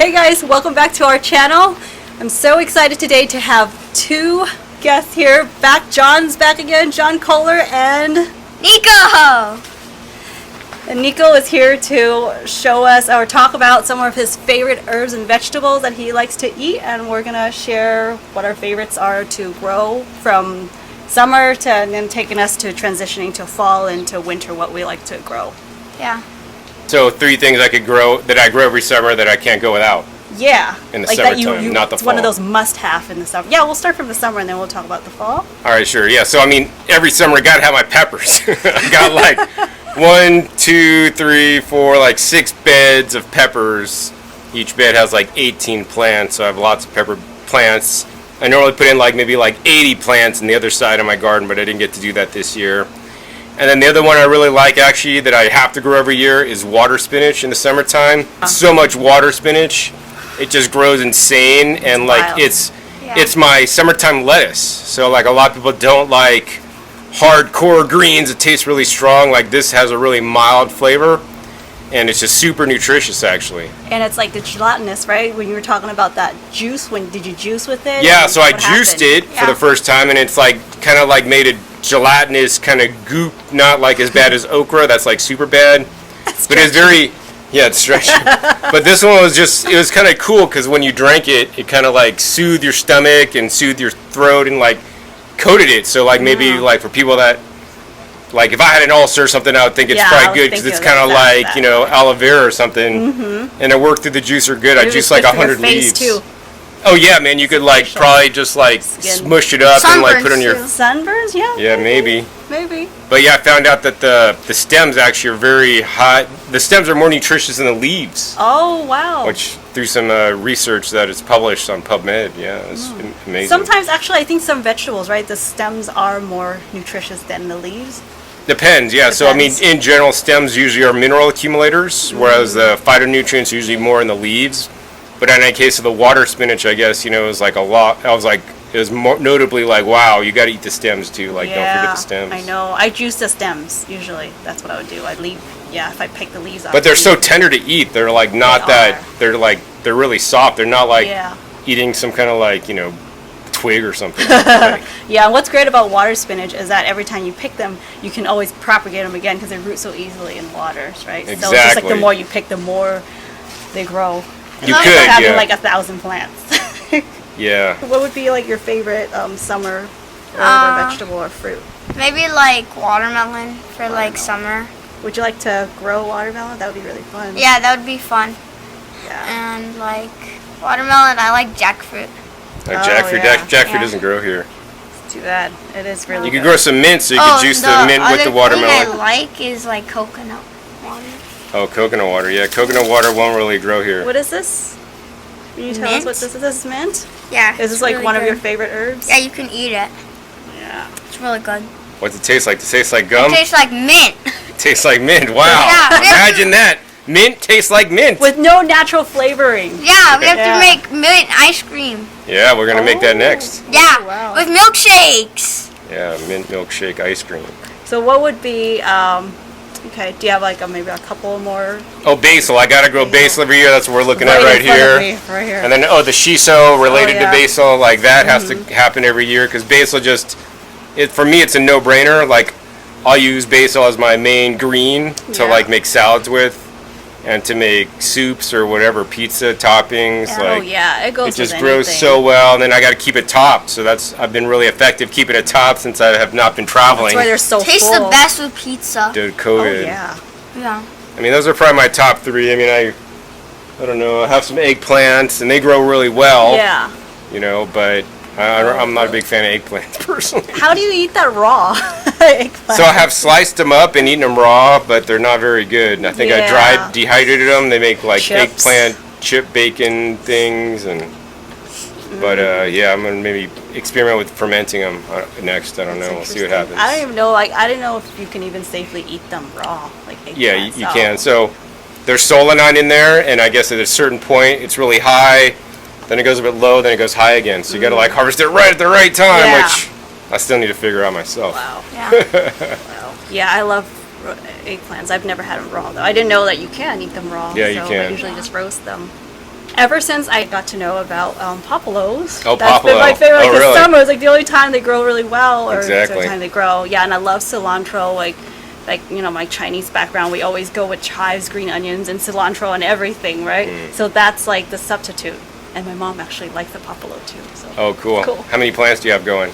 Hey guys, welcome back to our channel. I'm so excited today to have two guests here. John's back again, John Kohler and Nico! And Nico is here to show us or talk about some of his favorite herbs and vegetables that he likes to eat, and we're gonna share what our favorites are to grow from summer to and then taking us to transitioning to fall and to winter, what we like to grow. Yeah. So 3 things I could grow that I grow every summer that I can't go without. Yeah. In the like summertime, that not the it's one of fall. those must-have in the summer. Yeah, we'll start from the summer and then we'll talk about the fall. All right, sure. Yeah. So I mean, every summer I gotta have my peppers. I got like 1, 2, 3, 4, like 6 beds of peppers. Each bed has like 18 plants, so I have lots of pepper plants. I normally put in like maybe like 80 plants on the other side of my garden, but I didn't get to do that this year. And then the other one I really like actually that I have to grow every year is water spinach in the summertime. So much water spinach, it just grows insane, and like wild. it's my summertime lettuce. So like a lot of people don't like hardcore greens, it tastes really strong. Like this has a really mild flavor, and it's just super nutritious actually. And it's like the gelatinous, right? When you were talking about that juice, did you juice with it? Yeah, And so I what juiced happened? it for the first time, and it's like kind of like made a gelatinous kind of goop, not like as bad as okra, that's like super bad. But it's very, yeah, it's stretchy. But this one was just, it was kind of cool because when you drank it, it kind of like soothed your stomach and soothed your throat and like coated it. So like maybe like for people that, like if I had an ulcer or something, I would think it's Yeah, I probably was good because it's thinking kind of that- like, you know, aloe vera or something. And it worked through the juicer good. I It was juiced like good for your 100 face, leaves. too. Oh yeah, man, you could like probably just like Skin. smush it up and like put it on Sunburns, your, too. Sunburns? Yeah. yeah, maybe. Maybe. But yeah, I found out that the stems actually are very hot. The stems are more nutritious than the leaves, Oh, wow. which through some research that is published on PubMed, yeah, it's amazing. Sometimes, actually, I think some vegetables, right, the stems are more nutritious than the leaves. Depends, yeah. So I mean, Depends. in general, stems usually are mineral accumulators, whereas the phytonutrients are usually more in the leaves. But in the case of the water spinach, I guess, you know, it was like a lot. I was like, it was more notably like, wow, you got to eat the stems too. Like, don't forget the stems. I know. I juice the stems, usually. That's what I would do. I'd leave, if I pick the leaves off. But they're so tender to eat. They're like not They that. are. They're like they're really soft. They're not like Yeah. eating some kind of like, you know, twig or something. Like, Yeah, and what's great about water spinach is that every time you pick them, you can always propagate them again because they root so easily in waters, right? So it's just like the Exactly. more you pick, the more they grow. you It's could, like having yeah, like 1,000 plants. yeah. What would be like your favorite summer herb or vegetable or fruit? Maybe like watermelon for like summer. Would you like to grow watermelon? That would be really fun. Yeah, that would be fun. Yeah. And like watermelon, I like jackfruit. Like Oh, jackfruit. yeah. Jackfruit Yeah. doesn't grow here. It's too bad. It is really You could good. grow some mint, so you could juice the mint with the Thing watermelon. I like is like coconut water. Oh, coconut water. Yeah, coconut water won't really grow here. What is this? Can you tell us Mint? what this is? This is mint? Yeah. Is this it's like really one of your good. favorite herbs? Yeah, you can eat it. Yeah. It's really good. What's it taste like? Does it taste like gum? It tastes like mint. It tastes like mint. Wow. Yeah. Imagine that. Mint tastes like mint. With no natural flavoring. Yeah, we have Yeah. to make mint ice cream. Yeah, we're gonna make that Oh. next. Yeah, wow. with milkshakes. Yeah, mint milkshake ice cream. So what would be, okay, do you have like maybe a couple more? Oh, basil. I gotta grow basil every year. That's what we're looking at right in front of here. me, right here. And then, oh, the shiso related yeah. to basil, like that has to happen every year because basil just, for me, it's a no-brainer. Like, I'll use basil as my main green to Yeah. like make salads with, and to make soups or whatever, pizza toppings. Oh Like, yeah, it goes it just with grows anything. so well. And then I got to keep it topped. So I've been really effective keeping it topped since I have not been traveling. That's why they're so Tastes full. the best with pizza. Due to Oh COVID. yeah. Yeah. I mean, those are probably my top 3. I mean, I don't know. I have some eggplants, and they grow really well. Yeah. You know, but I'm not a big fan of eggplants personally. How do you eat that raw? Eggplant. So I have sliced them up and eaten them raw, but they're not very good. And I think I Yeah. dried, dehydrated them. They make like Chips. eggplant chip bacon things, and but yeah, I'm gonna maybe experiment with fermenting them next. I don't know. We'll see what happens. I don't even know. Like, I don't know if you can even safely eat them raw. Like eggplant. Yeah, you can. So there's solanine in there, and I guess at a certain point it's really high. Then it goes a bit low. Then it goes high again. So you got to like harvest it right at the right time, Yeah. which I still need to figure out myself. Wow. Yeah. Wow. Yeah, I love eggplants. I've never had them raw though. I didn't know that you can eat them raw. Yeah, you so I can. usually just roast them. ever since I got to know about popolos, Oh, that's been popolo. my favorite. Like Oh, the really? summer is like the only time they grow really well, or Exactly. the only time they grow. Yeah, and I love cilantro. Like my Chinese background, we always go with chives, green onions, and cilantro and everything, right? So that's like the substitute. And my mom actually likes the popolo too. So Oh, cool. Cool. How many plants do you have going?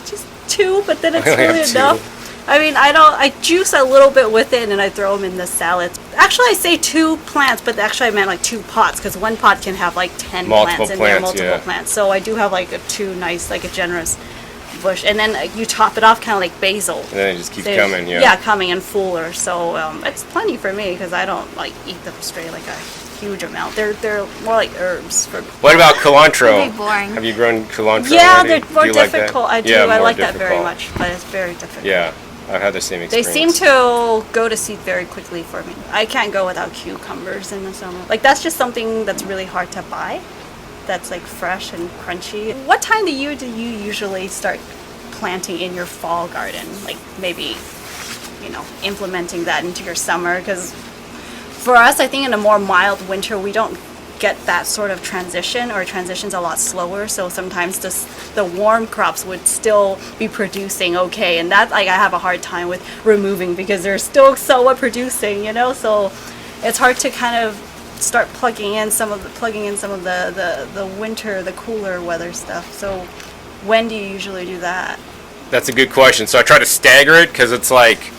just 2, but then it's I only have really 2. enough. I mean, I juice a little bit with it and I throw them in the salads. Actually, I say 2 plants, but actually I meant like 2 pots because one pot can have like 10 Multiple plants in there, plants, multiple yeah. plants. So I do have like a 2 nice, like a generous bush. And then you top it off kind of like basil. And then it just keeps So- coming, yeah. Yeah, coming and fuller. So it's plenty for me because I don't like eat them straight like a huge amount. They're more like herbs for me. What about cilantro? Pretty boring. Have you grown cilantro Yeah, already? they're more Do you like that? difficult. I do. Yeah, I more like that very difficult. much, but it's very difficult. Yeah, I've had the same They experience. seem to go to seed very quickly for me. I can't go without cucumbers in the summer. Like that's just something that's really hard to buy. That's like fresh and crunchy. What time do you usually start planting in your fall garden? Like maybe, implementing that into your summer? Because for us, I think in a more mild winter, we don't get that sort of transition, or transition's a lot slower. So sometimes the warm crops would still be producing okay, and that like I have a hard time with removing because they're still somewhat producing, So it's hard to kind of start plugging in some of the winter, the cooler weather stuff. So when do you usually do that? That's a good question. So I try to stagger it because it's like,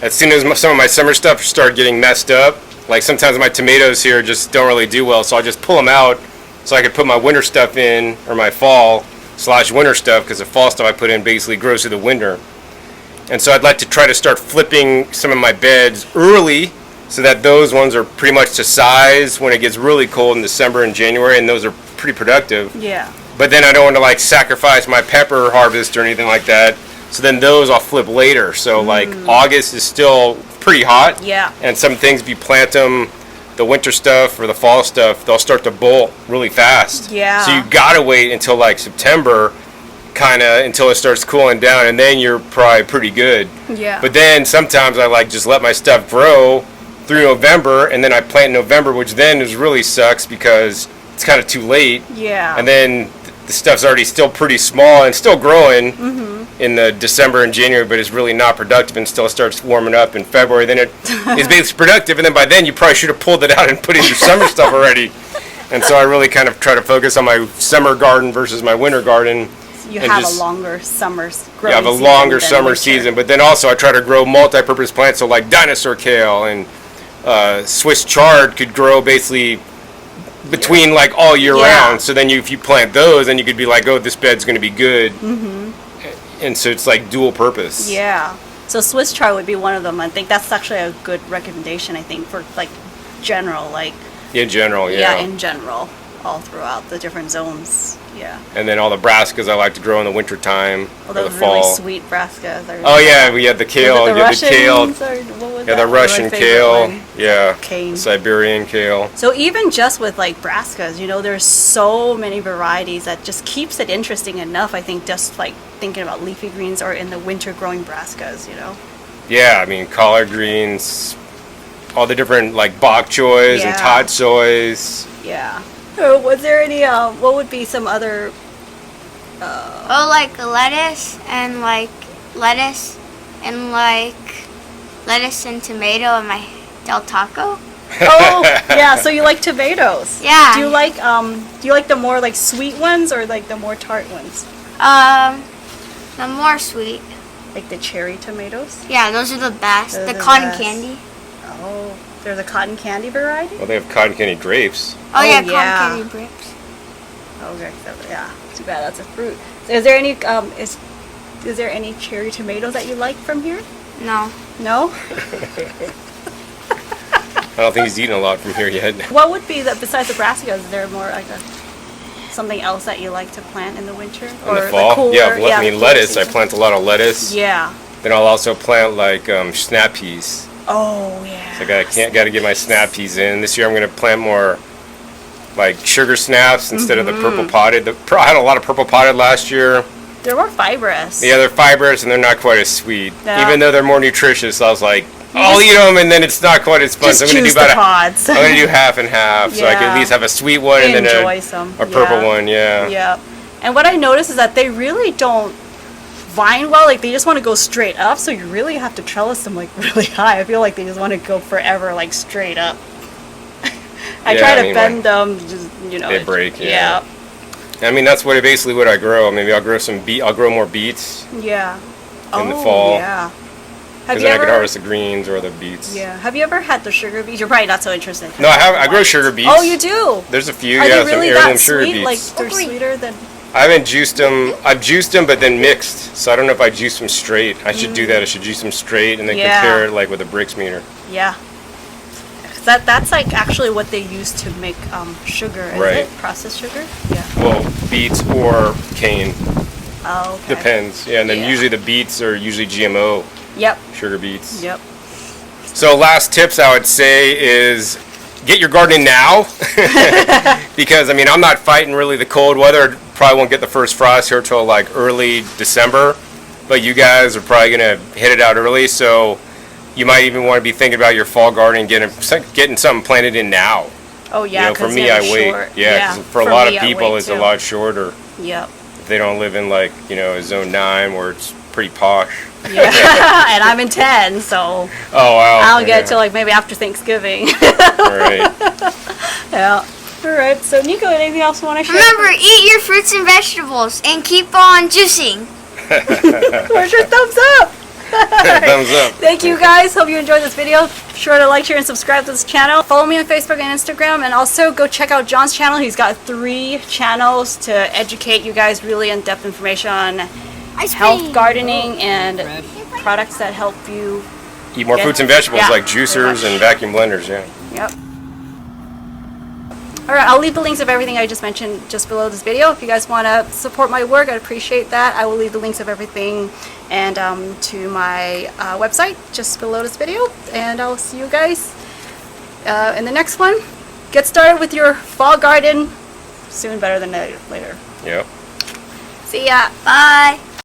as soon as some of my summer stuff start getting messed up, like sometimes my tomatoes here just don't really do well, so I just pull them out so I could put my winter stuff in, or my fall/winter stuff, because the fall stuff I put in basically grows through the winter. And so I'd like to try to start flipping some of my beds early so that those ones are pretty much to size when it gets really cold in December and January, and those are pretty productive. Yeah. But then I don't want to like sacrifice my pepper harvest or anything like that. So then those I'll flip later. So like August is still pretty hot. Yeah. And some things, if you plant them, the winter stuff or the fall stuff, they'll start to bolt really fast. Yeah. So you gotta wait until like September, until it starts cooling down, and then you're probably pretty good. Yeah. But then sometimes I like just let my stuff grow through November, and then I plant in November, which then is really sucks because it's kind of too late. Yeah. And then the stuff's already still pretty small and still growing in the December and January, but it's really not productive until it starts warming up in February. Then it is basically productive, and then by then you probably should have pulled it out and put in your summer stuff already. And so I really kind of try to focus on my summer garden versus my winter garden. You and have just- a longer summer You have a longer summer season, but then also I try to grow multi-purpose plants, so like dinosaur kale and Swiss chard could grow basically between like all year Yeah. round. So then if you plant those, then you could be like, oh, this bed's going to be good. And so it's like dual purpose. Yeah. So Swiss chard would be one of them. I think that's actually a good recommendation, I think, for like general, like In general, yeah. in general, all throughout the different zones. Yeah. And then all the brassicas I like to grow in the winter time All or the those really fall. sweet brassicas. Oh yeah, we had the kale. Was it You had the kale. Russians, or what was Yeah, that? the Russian My favorite kale. one. Yeah, Cane. Siberian kale. So even just with like brassicas, there's so many varieties that just keeps it interesting enough. I think just like thinking about leafy greens or in the winter growing brassicas, Yeah, I mean collard greens, all the different like bok choys and Yeah. tod soys. Yeah. Was there any? What would be some other? Oh, like lettuce and lettuce and tomato in my Del Taco. Oh, yeah. So you like tomatoes? Yeah. Do you like the more like sweet ones or like the more tart ones? The more sweet. Like the cherry tomatoes? Yeah, those are the best. Those The are cotton best. candy. Oh, they're the cotton candy variety. Well, they have cotton candy grapes. Oh, yeah, yeah. cotton candy grapes. Okay, so yeah. Too bad that's a fruit. So is there any is there any cherry tomatoes that you like from here? No. No. I don't think he's eaten a lot from here yet. What would be besides the brassicas? Is there more like something else that you like to plant in the winter In the fall, cooler, I the mean cooler lettuce. I season? plant a lot of lettuce. Yeah. Then I'll also plant like snap peas. Oh yeah. So got to get my snap peas in. This year I'm going to plant more like sugar snaps instead of the purple potted. I had a lot of purple potted last year. They're more fibrous. Yeah, they're fibrous and they're not quite as sweet. Yeah. Even though they're more nutritious, I was like, I'll eat them, and then it's not quite as fun. Just So I'm gonna choose do about the pods. I'm gonna do half and half, so I can at Yeah. least have a sweet one and then Enjoy some. a purple one. Yeah. Yeah. And what I noticed is that they really don't vine well. Like they just want to go straight up, so you really have to trellis them like really high. I feel like they just want to go forever, like straight up. I Yeah, try I to mean, bend them, just they break, Yeah. I mean, that's basically what I grow. Maybe I'll grow I'll grow more beets Yeah. in the fall. Yeah. Have because you then I could ever? harvest the greens or the beets. Yeah. Have you ever had the sugar beets? You're probably not so interested. No, I grow sugar beets. Oh, you do? There's a few. Are Yeah, they really some heirloom that sugar sweet? beets. Like they're sweeter than? I haven't juiced them. I've juiced them, but then mixed. So I don't know if I juice them straight. I should do that. I should juice them straight and then Yeah. compare it like with a bricks meter. Yeah. That's like actually what they use to make sugar, is Right. it? Processed sugar? Yeah. Well, beets or cane. Oh, okay. Depends. Yeah, and then Yeah. usually the beets are usually GMO Yep. sugar beets. Yep. So last tips I would say is get your garden now. Because I mean I'm not fighting really the cold weather. Probably won't get the first frost here till like early December. But you guys are probably gonna hit it out early, so you might even want to be thinking about your fall garden, getting something planted in now. Oh yeah. You know, for 'cause me, they're I wait. short. Yeah, 'cause for a lot me, of I people, wait it's a too. lot shorter. Yep. If they don't live in like a zone 9 where it's pretty posh. Yeah. And I'm in 10, so Oh wow. I don't get yeah. till like maybe after Thanksgiving. All right. Yeah. All right. So Nico, anything else you want to share? Remember, eat your fruits and vegetables and keep on juicing. Where's your thumbs up? Thumbs up. Thank you guys. Hope you enjoyed this video. Be sure to like, share, and subscribe to this channel. Follow me on Facebook and Instagram, and also go check out John's channel. He's got 3 channels to educate you guys really in-depth information on health gardening and products that help you. Eat more Yeah. fruits and vegetables Yeah, like pretty juicers much. and vacuum blenders. Yeah. Yep. All right, I'll leave the links of everything I just mentioned just below this video. If you guys want to support my work, I'd appreciate that. I will leave the links of everything and to my website just below this video. And I'll see you guys in the next one. Get started with your fall garden soon, better than later. Yep. See ya. Bye.